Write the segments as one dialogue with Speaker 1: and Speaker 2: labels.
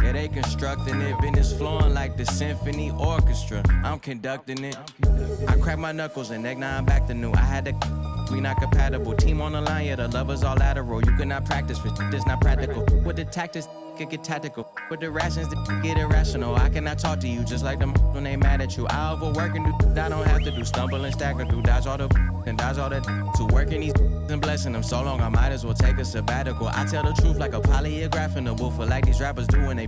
Speaker 1: Yeah, they constructing it, business flowing like the symphony orchestra. I'm conducting it. I crack my knuckles and now I'm back to new. I had to, we not compatible. Team on the line, yeah, the lovers all lateral. You cannot practice for shit that's not practical. With the tactics, get tactical. With the rations, get irrational. I cannot talk to you just like them when they mad at you. I overwork and do I don't have to do. Stumble and stagger through, dodge all the and dodge all that. To working these and blessing them so long, I might as well take a sabbatical. I tell the truth like a polygraph in the booth, like these rappers do when they,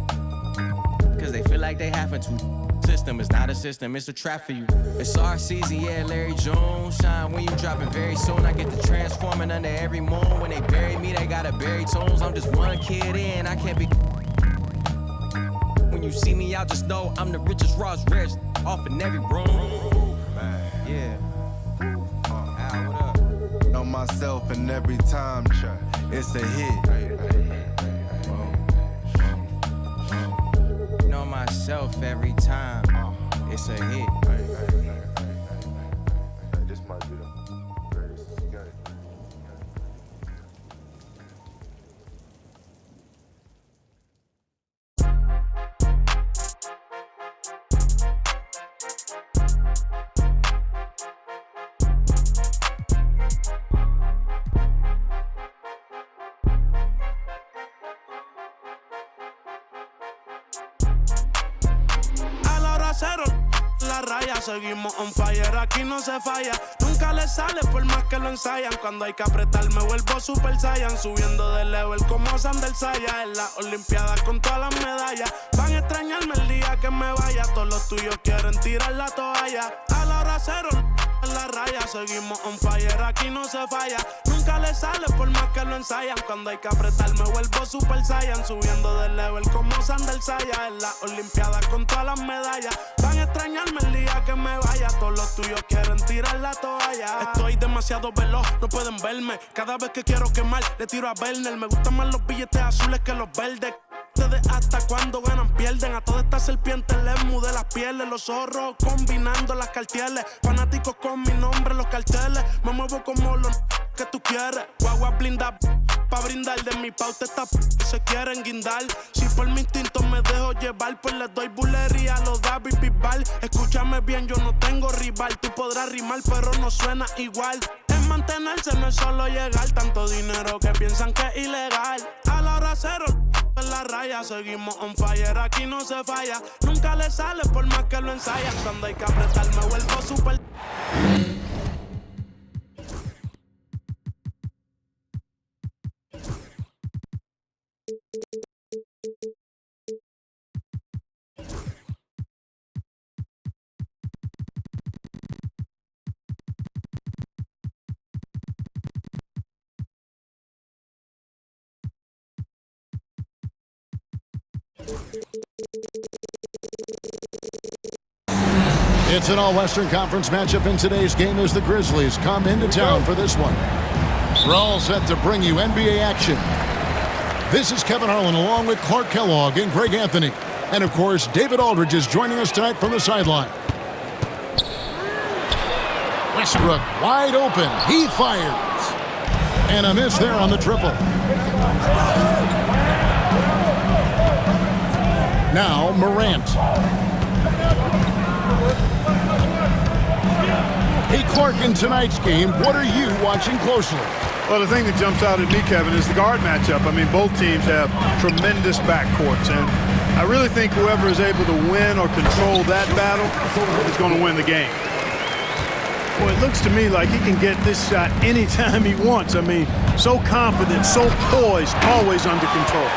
Speaker 1: cause they feel like they having to. System is not a system, it's a trap for you. It's our season, yeah, Larry Jones. Shine when you drop it very soon. I get to transforming under every moon. When they bury me, they gotta bury tones. I'm just one kid in, I can't be. When you see me out, just know I'm the richest, rawest, rarest off in every room. Yeah. Al, what up?
Speaker 2: Know myself and every time it's a hit.
Speaker 1: Know myself every time it's a hit.
Speaker 2: This might be the greatest. You got it.
Speaker 3: La raya, seguimos on fire, aquí no se falla. Nunca le sale por más que lo ensayan. Cuando hay que apretar me vuelvo super saiyan. Subiendo de level como Sandel Saya. En las olimpiadas con todas las medallas. Van a extrañarme el día que me vaya. Todos los tuyos quieren tirar la toalla. A la hora cero, en la raya, seguimos on fire, aquí no se falla. Nunca le sale por más que lo ensayan. Cuando hay que apretar me vuelvo super saiyan. Subiendo de level como Sandel Saya. En las olimpiadas con todas las medallas. Van a extrañarme el día que me vaya. Todos los tuyos quieren tirar la toalla. Estoy demasiado veloz, no pueden verme. Cada vez que quiero quemar, le tiro a Werner. Me gustan más los billetes azules que los verdes. Ustedes hasta cuando ganan pierden. A todas estas serpientes les mudé las pieles. Los zorros combinando las cartieles. Fanáticos con mi nombre en los carteles. Me muevo como los que tú quieres. Guagua blinda pa' brindar. De mi pauta estas se quieren guindar. Si por mi instinto me dejo llevar, pues les doy bulería a los David Bisbal. Escúchame bien, yo no tengo rival. Tú podrás rimar, pero no suena igual. Es mantenerse, no es solo llegar. Tanto dinero que piensan que es ilegal. A la hora cero, en la raya, seguimos on fire, aquí no se falla. Nunca le sale por más que lo ensayan. Cuando hay que apretar me vuelvo super.
Speaker 4: It's an all-Western Conference matchup in today's game as the Grizzlies come into town for this one. We're all set to bring you NBA action. This is Kevin Harlan along with Clark Kellogg and Greg Anthony. And, of course, David Aldridge is joining us tonight from the sideline. Westbrook wide open. He fires. And a miss there on the triple. Now Morant. Hey, Clark, in tonight's game, what are you watching closely?
Speaker 5: Well, the thing that jumps out at me, Kevin, is the guard matchup. I mean, both teams have tremendous backcourts, and I really think whoever is able to win or control that battle is going to win the game. Well, it looks to me like he can get this shot anytime he wants. I mean, so confident, so poised, always under control.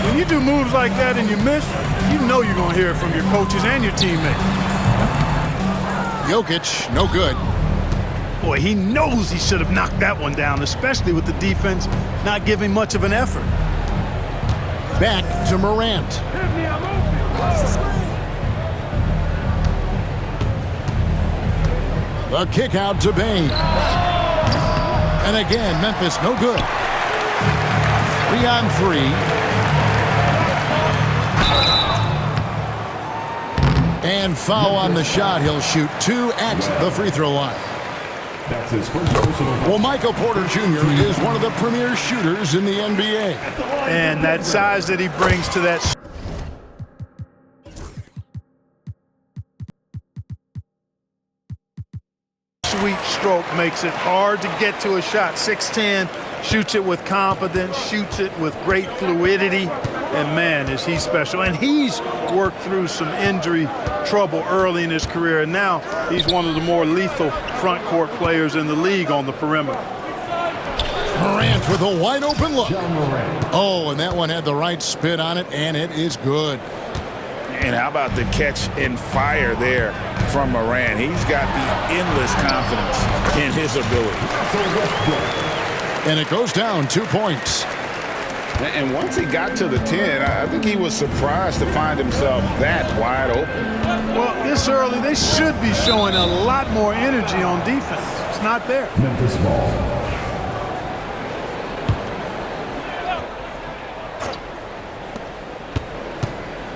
Speaker 5: When you do moves like that and you miss, you know you're going to hear it from your coaches and your teammates.
Speaker 4: Jokic, no good.
Speaker 5: Boy, he knows he should have knocked that one down, especially with the defense not giving much of an effort.
Speaker 4: Back to Morant. The kick out to Bane. And again, Memphis, no good. 3-on-3. And foul on the shot. He'll shoot 2 at the free throw line.
Speaker 6: That's his first personal.
Speaker 4: Well, Michael Porter Jr. is one of the premier shooters in the NBA.
Speaker 5: And that size that he brings to that sweet stroke makes it hard to get to a shot. 6'10", shoots it with confidence, shoots it with great fluidity, and man, is he special. And he's worked through some injury trouble early in his career, and now he's one of the more lethal front court players in the league on the perimeter.
Speaker 4: Morant with a wide open look. Oh, and that one had the right spin on it, and it is good.
Speaker 7: And how about the catch and fire there from Morant? He's got the endless confidence in his ability.
Speaker 4: And it goes down 2 points.
Speaker 7: And once he got to the 10, I think he was surprised to find himself that wide open.
Speaker 5: Well, this early, they should be showing a lot more energy on defense. It's not there.
Speaker 6: Memphis ball.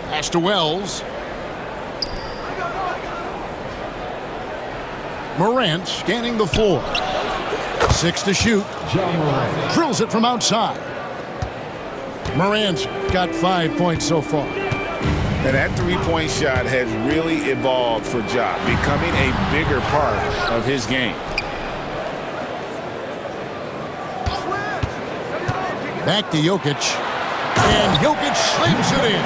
Speaker 4: Pass to Wells. Morant scanning the floor. 6 to shoot. Drills it from outside. Morant's got 5 points so far.
Speaker 7: And that three-point shot has really evolved for Ja, becoming a bigger part of his game.
Speaker 4: Back to Jokic. And Jokic slams it in.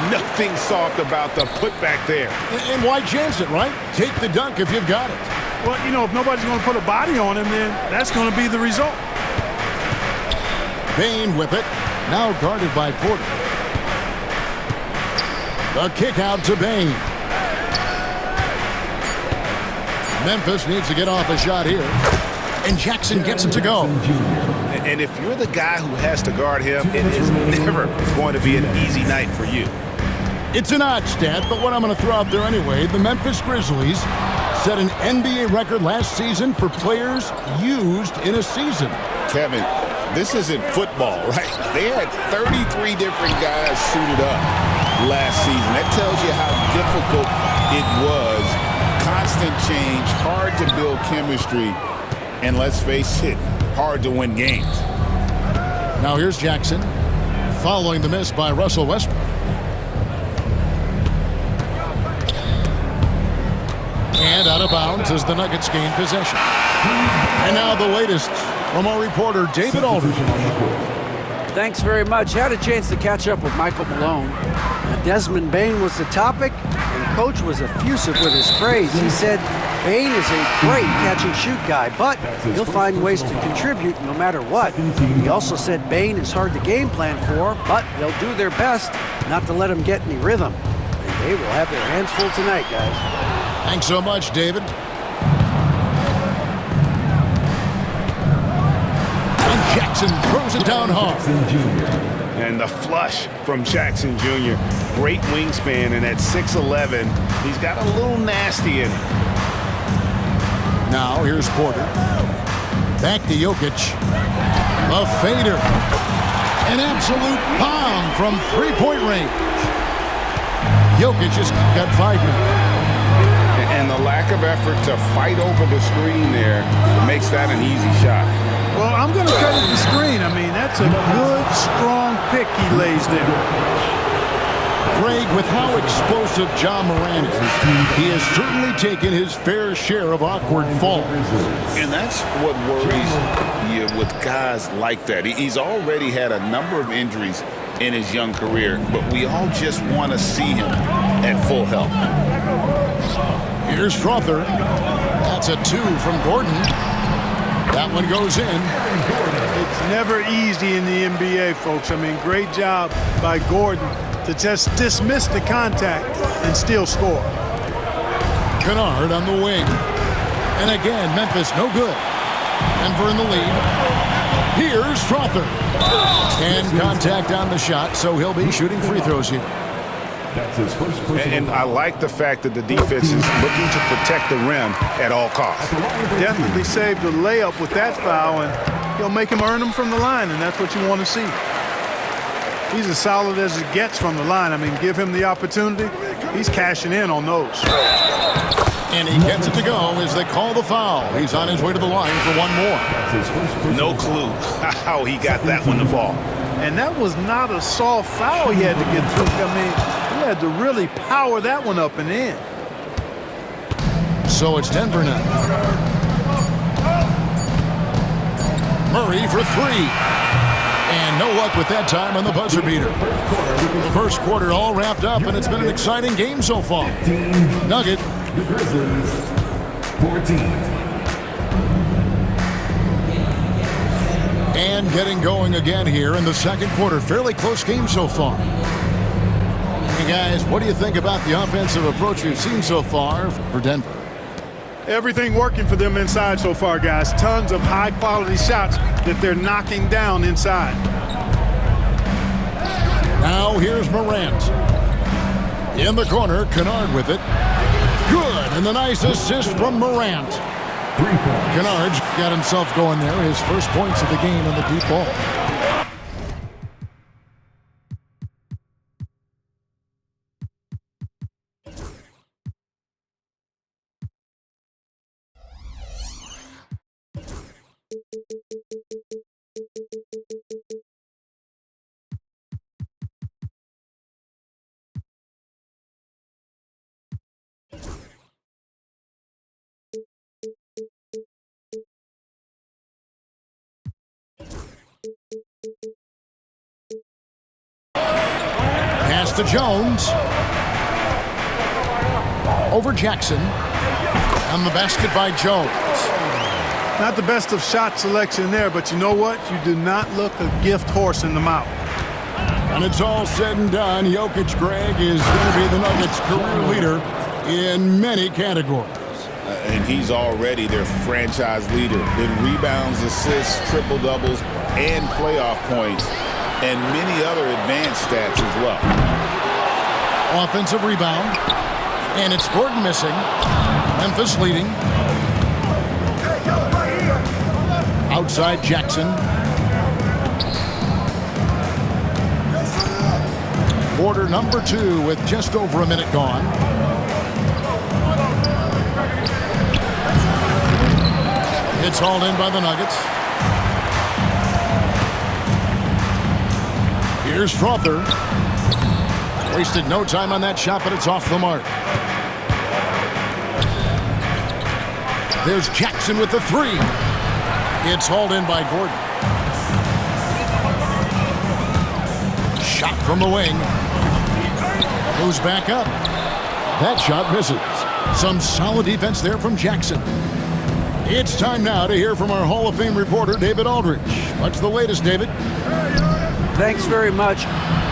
Speaker 7: Nothing soft about the putback there.
Speaker 4: And why chance it, right? Take the dunk if you've got it.
Speaker 5: Well, you know, if nobody's going to put a body on him, then that's going to be the result.
Speaker 4: Bane with it. Now guarded by Porter. The kick out to Bane. Memphis needs to get off a shot here. And Jackson gets it to go.
Speaker 7: And if you're the guy who has to guard him, it is never going to be an easy night for you.
Speaker 4: It's an odd stat, but what I'm going to throw out there anyway, the Memphis Grizzlies set an NBA record last season for players used in a season.
Speaker 7: Kevin, this isn't football, right? They had 33 different guys suited up last season. That tells you how difficult it was. Constant change, hard to build chemistry, and let's face it, hard to win games.
Speaker 4: Now here's Jackson, following the miss by Russell Westbrook. And out of bounds as the Nuggets gain possession. And now the latest from our reporter, David Aldridge.
Speaker 8: Thanks very much. Had a chance to catch up with Michael Malone. Desmond Bane was the topic, and Coach was effusive with his praise. He said Bane is a great catch-and-shoot guy, but he'll find ways to contribute no matter what. He also said Bane is hard to game plan for, but they'll do their best not to let him get any rhythm. And they will have their hands full tonight, guys.
Speaker 4: Thanks so much, David. And Jackson throws it down hard.
Speaker 7: And the flush from Jackson Jr. Great wingspan, and at 6'11", he's got a little nasty in him.
Speaker 4: Now here's Porter. Back to Jokic. A fader. An absolute bomb from three-point range. Jokic just got 5 minutes.
Speaker 7: And the lack of effort to fight over the screen there makes that an easy shot.
Speaker 5: Well, I'm going to credit the screen. I mean, that's a good, strong pick he lays there.
Speaker 4: Greg, with how explosive Ja Morant is, he has certainly taken his fair share of awkward falls.
Speaker 7: And that's what worries you with guys like that. He's already had a number of injuries in his young career, but we all just want to see him at full health.
Speaker 4: Here's Strother. That's a 2 from Gordon. That one goes in.
Speaker 5: It's never easy in the NBA, folks. I mean, great job by Gordon to just dismiss the contact and still score.
Speaker 4: Kennard on the wing. And again, Memphis no good. Denver in the lead. Here's Strother. And contact on the shot, so he'll be shooting free throws here.
Speaker 6: That's his first personal.
Speaker 7: And I like the fact that the defense is looking to protect the rim at all costs.
Speaker 5: Definitely saved the layup with that foul, and he'll make him earn them from the line, and that's what you want to see. He's as solid as it gets from the line. I mean, give him the opportunity. He's cashing in on those.
Speaker 4: And he gets it to go as they call the foul. He's on his way to the line for one more.
Speaker 7: No clue how he got that one to fall.
Speaker 5: And that was not a soft foul he had to get through. I mean, he had to really power that one up and in.
Speaker 4: So it's Denver now. Murray for three. And no luck with that time on the buzzer beater. The first quarter all wrapped up, and it's been an exciting game so far. Nugget.
Speaker 6: The Grizzlies, 14.
Speaker 4: And getting going again here in the second quarter. Fairly close game so far. Hey guys, what do you think about the offensive approach we've seen so far for Denver?
Speaker 5: Everything working for them inside so far, guys. Tons of high-quality shots that they're knocking down inside.
Speaker 4: Now here's Morant. In the corner, Kennard with it. Good, and the nice assist from Morant. Kennard got himself going there. His first points of the game in the deep ball. Pass to Jones. Over Jackson. And the basket by Jones.
Speaker 5: Not the best of shot selection there, but you know what? You do not look a gift horse in the mouth.
Speaker 4: And it's all said and done. Jokic, Greg, is going to be the Nuggets' career leader in many categories.
Speaker 7: And he's already their franchise leader in rebounds, assists, triple-doubles, and playoff points, and many other advanced stats as well.
Speaker 4: Offensive rebound. And it's Gordon missing. Memphis leading. Outside Jackson. Quarter number 2 with just over a minute gone. It's hauled in by the Nuggets. Here's Strother. Wasted no time on that shot, but it's off the mark. There's Jackson with the 3. It's hauled in by Gordon. Shot from the wing. Goes back up. That shot misses. Some solid defense there from Jackson. It's time now to hear from our Hall of Fame reporter, David Aldridge. What's the latest, David?
Speaker 8: Thanks very much.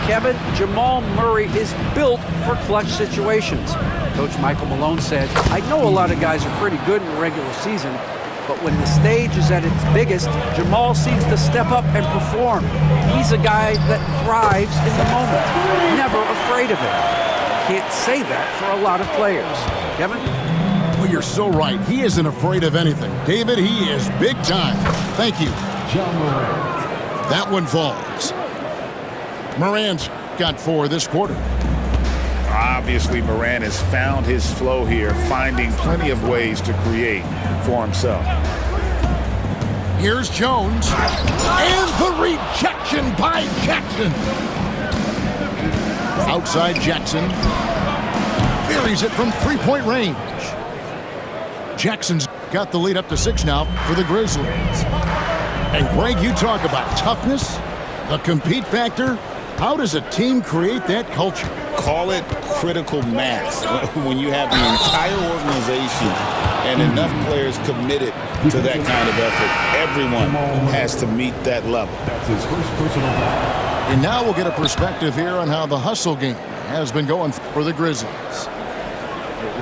Speaker 8: Kevin, Jamal Murray is built for clutch situations. Coach Michael Malone said, I know a lot of guys are pretty good in the regular season, but when the stage is at its biggest, Jamal seems to step up and perform. He's a guy that thrives in the moment, never afraid of it. Can't say that for a lot of players. Kevin?
Speaker 4: Well, you're so right. He isn't afraid of anything. David, he is big time. Thank you.
Speaker 6: John Morant.
Speaker 4: That one falls. Morant's got 4 this quarter.
Speaker 7: Obviously, Morant has found his flow here, finding plenty of ways to create for himself.
Speaker 4: Here's Jones. And the rejection by Jackson. Outside Jackson. Buries it from 3-point range. Jackson's got the lead up to 6 now for the Grizzlies. And Greg, you talk about toughness, the compete factor. How does a team create that culture?
Speaker 7: Call it critical mass. When you have the entire organization and enough players committed to that kind of effort, everyone has to meet that level.
Speaker 6: That's his first personal foul.
Speaker 4: And now we'll get a perspective here on how the hustle game has been going for the Grizzlies.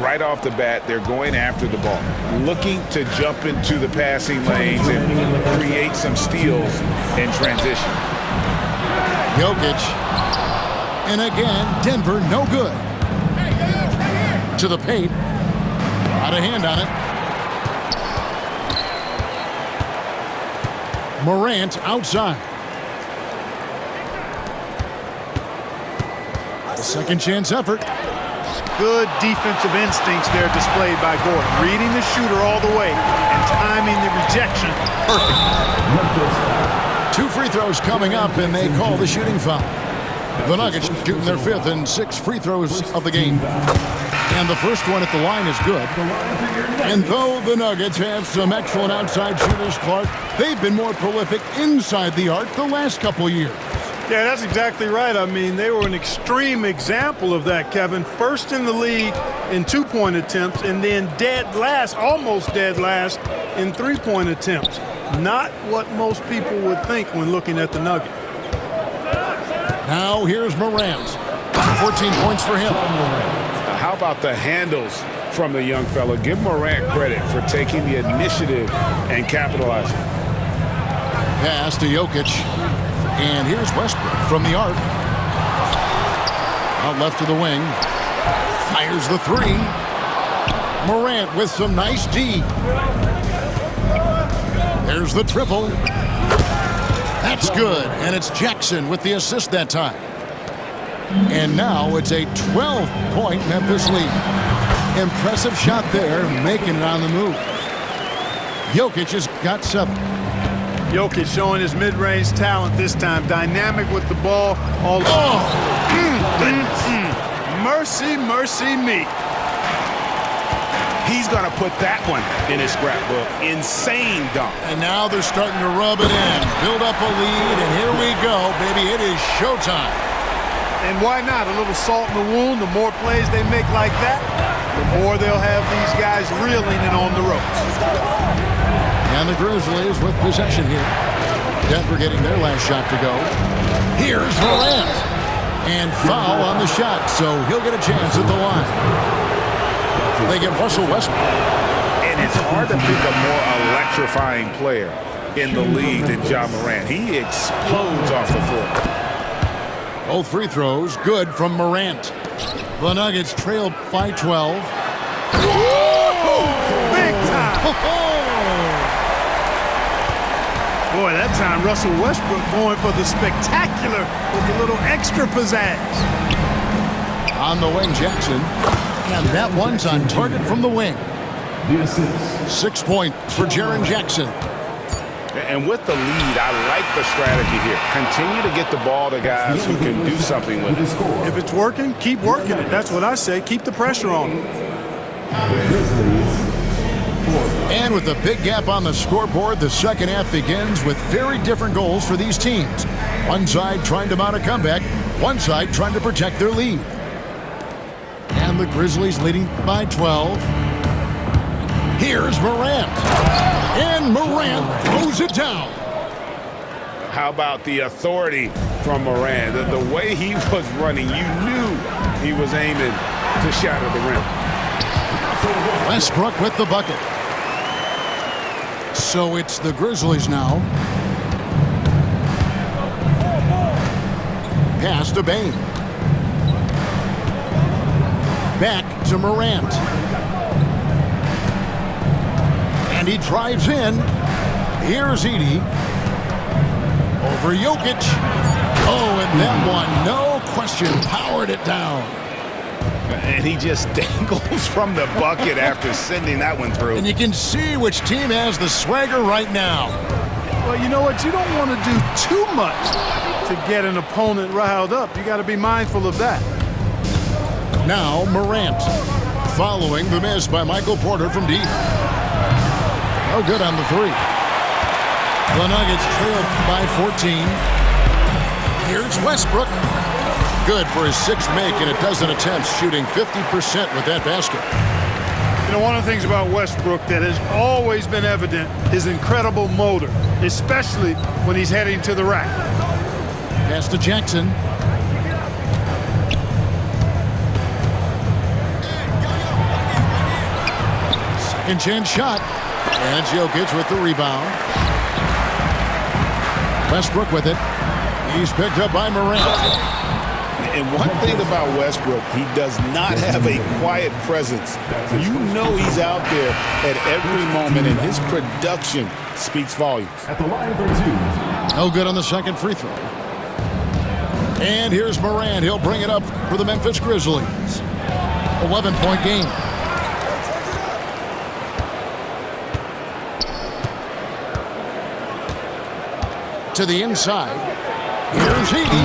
Speaker 7: Right off the bat, they're going after the ball, looking to jump into the passing lanes and create some steals in transition.
Speaker 4: Jokic. And again, Denver no good. To the paint. Out of hand on it. Morant outside. The second chance effort.
Speaker 5: Good defensive instincts there displayed by Gordon. Reading the shooter all the way and timing the rejection perfect.
Speaker 4: 2 free throws coming up, and they call the shooting foul. The Nuggets shooting their 5th and 6th free throws of the game. And the first one at the line is good. And though the Nuggets have some excellent outside shooters, Clark, they've been more prolific inside the arc the last couple years.
Speaker 5: Yeah, that's exactly right. I mean, they were an extreme example of that, Kevin. First in the league in 2-point attempts, and then dead last, almost dead last, in 3-point attempts. Not what most people would think when looking at the Nuggets.
Speaker 4: Now here's Morant. 14 points for him.
Speaker 7: How about the handles from the young fella? Give Morant credit for taking the initiative and capitalizing.
Speaker 4: Pass to Jokic. And here's Westbrook from the arc. Out left to the wing. Fires the 3. Morant with some nice D. There's the triple. That's good. And it's Jackson with the assist that time. And now it's a 12-point Memphis lead. Impressive shot there, making it on the move. Jokic has got 7.
Speaker 5: Jokic showing his mid-range talent this time. Dynamic with the ball. All Mercy, mercy me.
Speaker 7: He's going to put that one in his scrapbook. Insane dunk.
Speaker 4: And now they're starting to rub it in. Build up a lead, and here we go, baby. It is showtime.
Speaker 5: And why not? A little salt in the wound. The more plays they make like that, the more they'll have these guys reeling and on the ropes.
Speaker 4: And the Grizzlies with possession here. Denver getting their last shot to go. Here's Morant. And foul on the shot, so he'll get a chance at the line. They get Russell Westbrook.
Speaker 7: And it's hard to pick a more electrifying player in the league than Ja Morant. He explodes off the floor.
Speaker 4: Both free throws good from Morant. The Nuggets trailed by 12.
Speaker 5: Big time! Boy, that time Russell Westbrook going for the spectacular with a little extra pizzazz.
Speaker 4: On the wing, Jackson. And that one's on target from the wing. 6 points for Jaren Jackson.
Speaker 7: And with the lead, I like the strategy here. Continue to get the ball to guys who can do something with it.
Speaker 5: If it's working, keep working it. That's what I say. Keep the pressure on them.
Speaker 4: And with a big gap on the scoreboard, the second half begins with very different goals for these teams. One side trying to mount a comeback, one side trying to protect their lead. And the Grizzlies leading by 12. Here's Morant. And Morant throws it down.
Speaker 7: How about the authority from Morant? The way he was running, you knew he was aiming to shatter the rim.
Speaker 4: Westbrook with the bucket. So it's the Grizzlies now. Pass to Bane. Back to Morant. And he drives in. Here's Edey. Over Jokic. Oh, and that one, no question, powered it down.
Speaker 7: And he just dangles from the bucket after sending that one through.
Speaker 4: And you can see which team has the swagger right now.
Speaker 5: Well, you know what? You don't want to do too much to get an opponent riled up. You got to be mindful of that.
Speaker 4: Now Morant, following the miss by Michael Porter from deep. No good on the 3. The Nuggets trailed by 14. Here's Westbrook. Good for his 6th make in a dozen attempts, shooting 50% with that basket.
Speaker 5: You know, one of the things about Westbrook that has always been evident is incredible motor, especially when he's heading to the rack.
Speaker 4: Pass to Jackson. Second chance shot. And Jokic with the rebound. Westbrook with it. He's picked up by Morant.
Speaker 7: And one thing about Westbrook, he does not have a quiet presence. You know he's out there at every moment, and his production speaks volumes.
Speaker 6: At the line for 2.
Speaker 4: No good on the second free throw. And here's Morant. He'll bring it up for the Memphis Grizzlies. 11-point game. To the inside. Here's Edey.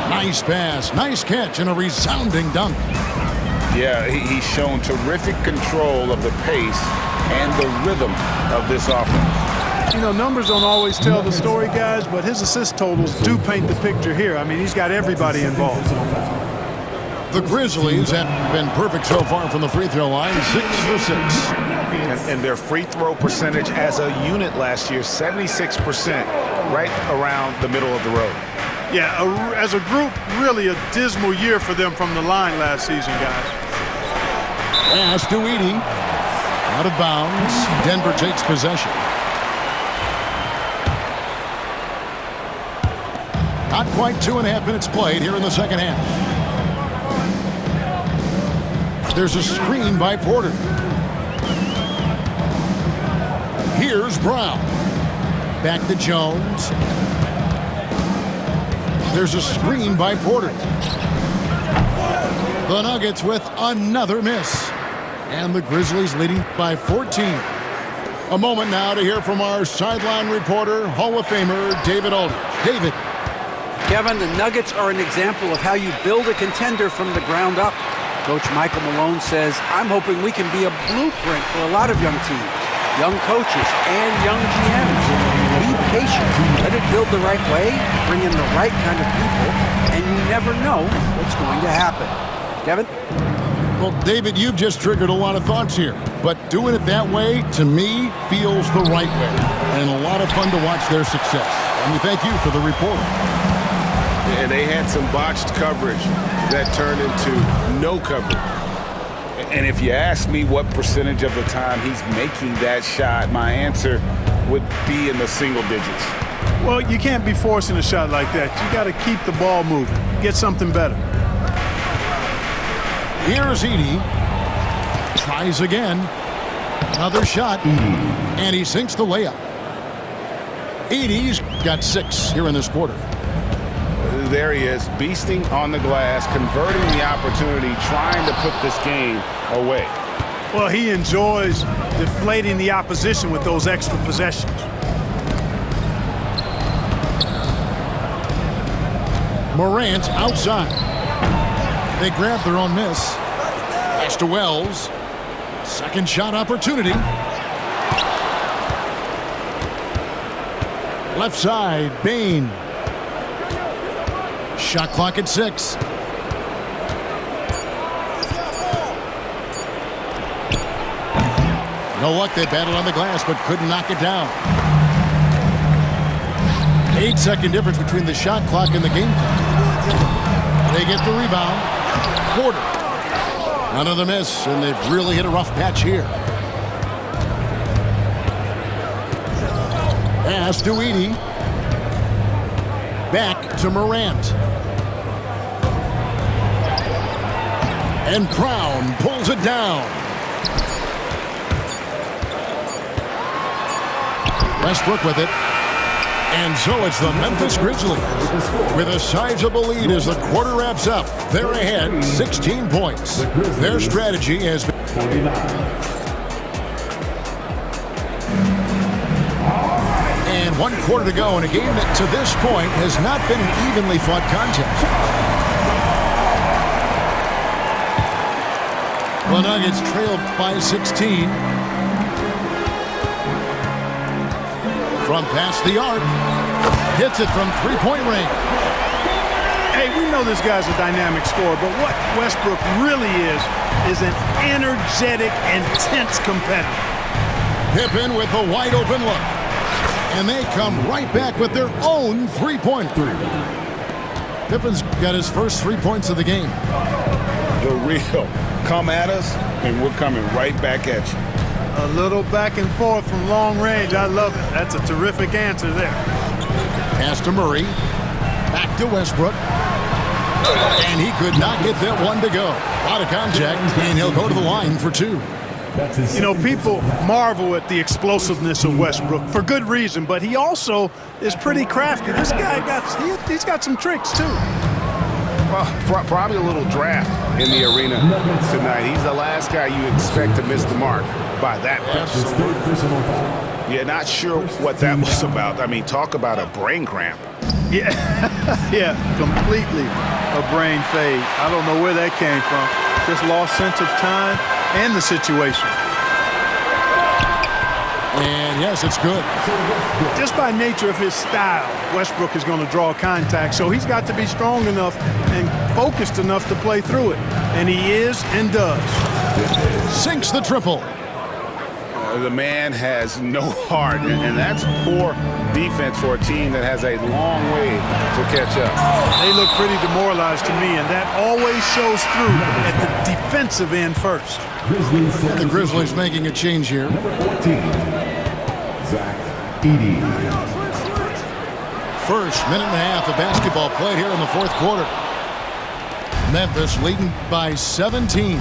Speaker 4: Nice pass, nice catch, and a resounding dunk.
Speaker 7: Yeah, he's shown terrific control of the pace and the rhythm of this offense.
Speaker 5: You know, numbers don't always tell the story, guys, but his assist totals do paint the picture here. I mean, he's got everybody involved.
Speaker 4: The Grizzlies have been perfect so far from the free throw line, 6 for 6.
Speaker 7: And their free throw percentage as a unit last year, 76%, right around the middle of the road.
Speaker 5: Yeah, as a group, really a dismal year for them from the line last season, guys.
Speaker 4: Pass to Edey. Out of bounds. Denver takes possession. Not quite 2.5 minutes played here in the second half. There's a screen by Porter. Here's Brown. Back to Jones. There's a screen by Porter. The Nuggets with another miss. And the Grizzlies leading by 14. A moment now to hear from our sideline reporter, Hall of Famer David Aldridge. David.
Speaker 8: Kevin, the Nuggets are an example of how you build a contender from the ground up. Coach Michael Malone says, I'm hoping we can be a blueprint for a lot of young teams, young coaches, and young GMs. Be patient. Let it build the right way, bring in the right kind of people, and you never know what's going to happen. Kevin?
Speaker 4: Well, David, you've just triggered a lot of thoughts here. But doing it that way, to me, feels the right way. And a lot of fun to watch their success. And we thank you for the report.
Speaker 7: And they had some botched coverage that turned into no coverage. And if you ask me what percentage of the time he's making that shot, my answer would be in the single digits.
Speaker 5: Well, you can't be forcing a shot like that. You got to keep the ball moving. Get something better.
Speaker 4: Here's Edey. Tries again. Another shot. And he sinks the layup. Edey's got 6 here in this quarter.
Speaker 7: There he is, beasting on the glass, converting the opportunity, trying to put this game away.
Speaker 5: Well, he enjoys deflating the opposition with those extra possessions.
Speaker 4: Morant outside. They grab their own miss. Pass to Wells. Second shot opportunity. Left side, Bane. Shot clock at 6. No luck, they battled on the glass, but couldn't knock it down. 8-second difference between the shot clock and the game clock. They get the rebound. Porter. Another miss, and they've really hit a rough patch here. Pass to Edey. Back to Morant. And Brown pulls it down. Westbrook with it. And so it's the Memphis Grizzlies with a sizable lead as the quarter wraps up. They're ahead 16 points. Their strategy has been
Speaker 6: 49.
Speaker 4: And 1 quarter to go in a game that to this point has not been an evenly fought contest. The Nuggets trailed by 16. From past the arc. Hits it from three-point range.
Speaker 5: Hey, we know this guy's a dynamic scorer, but what Westbrook really is an energetic, intense competitor.
Speaker 4: Pippen with a wide-open look. And they come right back with their own three-pointer. Pippen's got his first 3 points of the game.
Speaker 7: The real. Come at us, and we're coming right back at you.
Speaker 5: A little back and forth from long range. I love it. That's a terrific answer there.
Speaker 4: Pass to Murray. Back to Westbrook. And he could not get that one to go. A lot of contact, and he'll go to the line for 2.
Speaker 5: You know, people marvel at the explosiveness of Westbrook for good reason, but he also is pretty crafty. This guy he's got some tricks too.
Speaker 7: Probably a little draft in the arena tonight. He's the last guy you expect to miss the mark by that much. Yeah, not sure what that was about. I mean, talk about a brain cramp.
Speaker 5: Yeah, yeah, completely a brain fade. I don't know where that came from. Just lost sense of time and the situation.
Speaker 4: And yes, it's good.
Speaker 5: Just by nature of his style, Westbrook is going to draw contact, so he's got to be strong enough and focused enough to play through it. And he is and does.
Speaker 4: Sinks the triple.
Speaker 7: The man has no heart, and that's poor defense for a team that has a long way to catch up.
Speaker 5: They look pretty demoralized to me, and that always shows through at the defensive end first.
Speaker 4: And the Grizzlies making a change here.
Speaker 6: Number 14, Zach Edey.
Speaker 4: First minute and a half of basketball played here in the fourth quarter. Memphis leading by 17.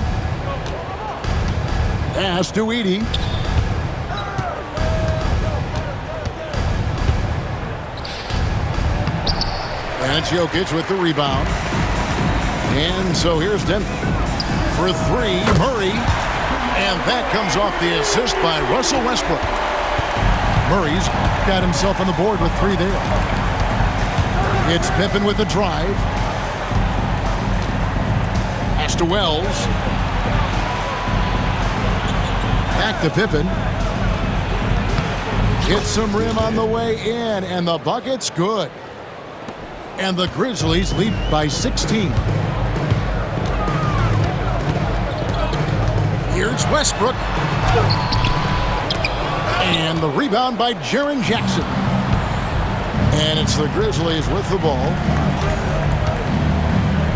Speaker 4: Pass to Edey. And it's Jokic with the rebound. And so here's Denver. For three, Murray. And that comes off the assist by Russell Westbrook. Murray's got himself on the board with three there. It's Pippen with the drive. Pass to Wells. Back to Pippen. Hits some rim on the way in, and the bucket's good. And the Grizzlies lead by 16. Here's Westbrook. And the rebound by Jaren Jackson. And it's the Grizzlies with the ball.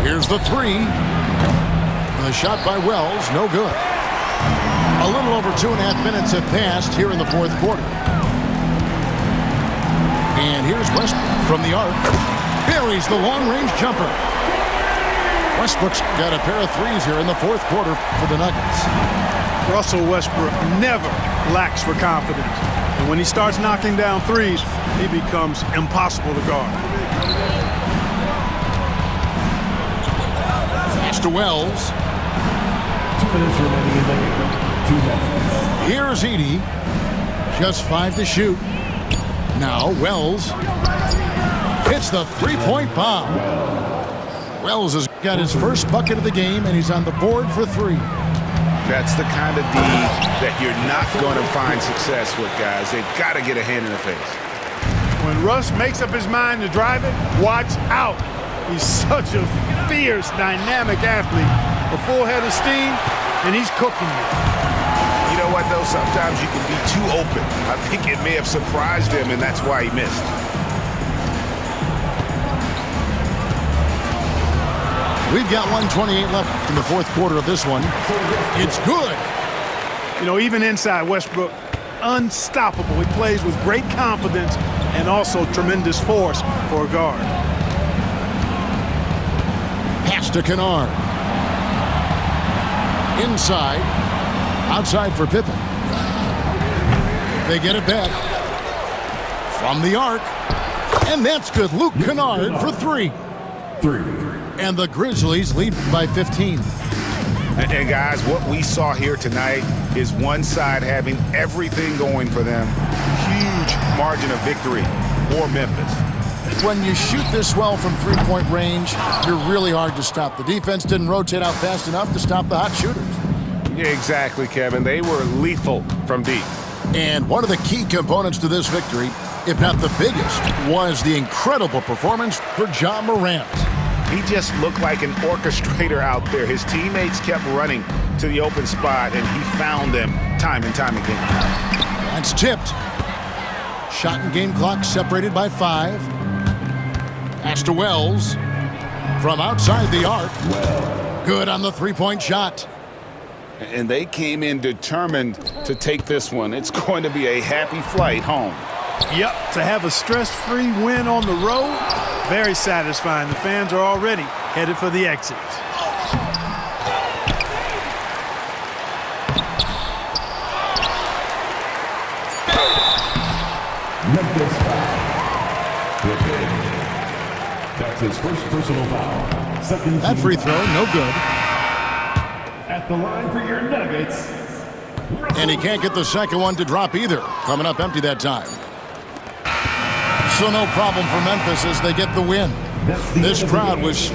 Speaker 4: Here's the three. The shot by Wells, no good. A little over 2.5 minutes have passed here in the fourth quarter. And here's Westbrook from the arc. Buries the long-range jumper. Westbrook's got a pair of threes here in the fourth quarter for the Nuggets.
Speaker 5: Russell Westbrook never lacks for confidence. And when he starts knocking down threes, he becomes impossible to guard.
Speaker 4: Pass to Wells.
Speaker 6: 2 minutes remaining in the game. 2 minutes.
Speaker 4: Here's Edey. Just 5 to shoot. Now Wells hits the three-point bomb. Wells has got his first bucket of the game, and he's on the board for three.
Speaker 7: That's the kind of D that you're not going to find success with, guys. They've got to get a hand in the face.
Speaker 5: When Russ makes up his mind to drive it, watch out. He's such a fierce, dynamic athlete. A full head of steam, and he's cooking you.
Speaker 7: You know what, though? Sometimes you can be too open. I think it may have surprised him, and that's why he missed.
Speaker 4: We've got 1:28 left in the fourth quarter of this one. It's good.
Speaker 5: You know, even inside Westbrook, unstoppable. He plays with great confidence and also tremendous force for a guard.
Speaker 4: Pass to Kennard. Inside. Outside for Pippen. They get it back. From the arc. And that's good. Luke Kennard for three. And the Grizzlies lead by 15.
Speaker 7: And guys, what we saw here tonight is one side having everything going for them. Huge margin of victory for Memphis.
Speaker 4: When you shoot this well from three-point range, you're really hard to stop. The defense didn't rotate out fast enough to stop the hot shooters.
Speaker 7: Yeah, exactly, Kevin. They were lethal from deep.
Speaker 4: And one of the key components to this victory, if not the biggest, was the incredible performance for Ja Morant.
Speaker 7: He just looked like an orchestrator out there. His teammates kept running to the open spot, and he found them time and time again.
Speaker 4: That's tipped. Shot and game clock separated by 5. Pass to Wells. From outside the arc. Good on the three-point shot.
Speaker 7: And they came in determined to take this one. It's going to be a happy flight home.
Speaker 5: Yep, to have a stress-free win on the road, very satisfying. The fans are already headed for the exits.
Speaker 6: Memphis foul. That's his first personal foul.
Speaker 4: That free throw, no good.
Speaker 6: At the line for your Nuggets.
Speaker 4: And he can't get the second one to drop either. Coming up empty that time. So no problem for Memphis as they get the win. This crowd was